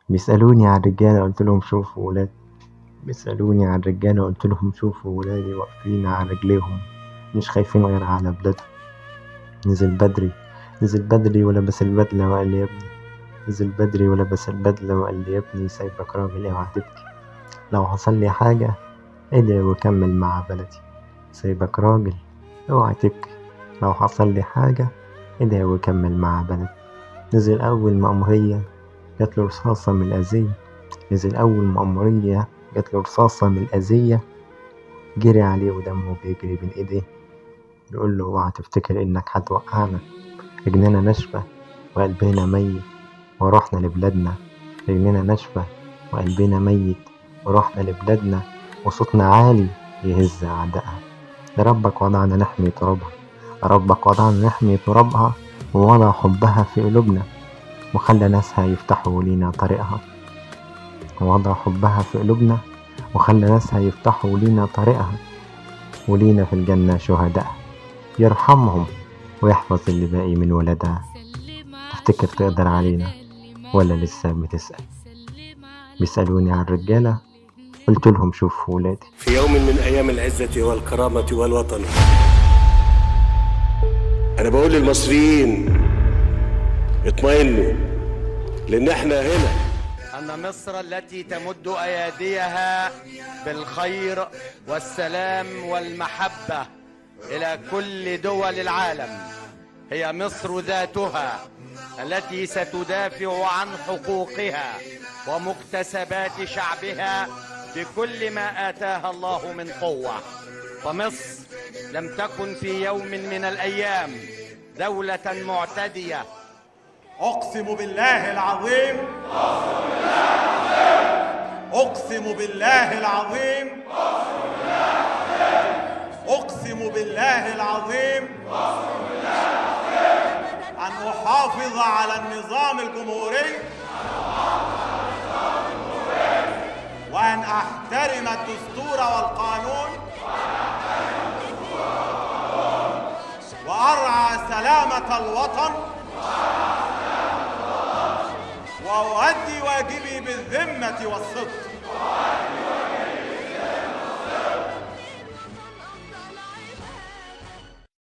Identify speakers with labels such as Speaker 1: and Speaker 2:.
Speaker 1: بيسألوني عن الرجالة قلت لهم شوفوا ولاد. بيسألوني عن الرجالة قلت لهم شوفوا ولادي واقفين على رجليهم مش خايفين غير على بلادهم. نزل بدري نزل بدري ولبس البدلة وقال لي يا ابني. نزل بدري ولبس البدلة وقال لي يا ابني سايبك راجل اوعى تبكي. لو حصل لي حاجة ادعي وكمل مع بلدي. سايبك راجل اوعى تبكي. لو حصل لي حاجة ادعي وكمل مع بلدي. نزل أول مأمورية جاتله رصاصة من الأذية. نزل أول مأمورية جاتله رصاصة من الأذية. جري عليه ودمه بيجري بين ايديه. بيقول له اوعى تفتكر انك هتوقعنا. رجلنا ناشفة وقلبنا ميت ورحنا لبلادنا. رجلنا ناشفة وقلبنا ميت ورحنا لبلادنا. وصوتنا عالي يهز أعدائها. لربك وضعنا نحمي ترابها. ربك وضعنا نحمي ترابها ووضع حبها في قلوبنا وخلى ناسها يفتحوا لينا طريقها. ووضع حبها في قلوبنا وخلى ناسها يفتحوا لينا طريقها. ولينا في الجنة شهداء يرحمهم ويحفظ اللي باقي من ولدها. تفتكر تقدر علينا ولا لسه بتسأل؟ بيسألوني عن الرجالة قلت لهم شوفوا ولادي.
Speaker 2: في يوم من أيام العزة والكرامة والوطن أنا بقول للمصريين اطمئنوا لأن احنا هنا.
Speaker 3: أن مصر التي تمد أياديها بالخير والسلام والمحبة إلى كل دول العالم هي مصر ذاتها التي ستدافع عن حقوقها ومكتسبات شعبها بكل ما آتاها الله من قوة. فمصر لم تكن في يوم من الأيام دولة معتدية.
Speaker 4: أقسم بالله العظيم أقسم بالله العظيم أقسم بالله العظيم أن أحافظ على النظام الجمهوري وأن أحترم الدستور والقانون وأرعى سلامة الوطن وأؤدي واجبي بالذمة والصدق.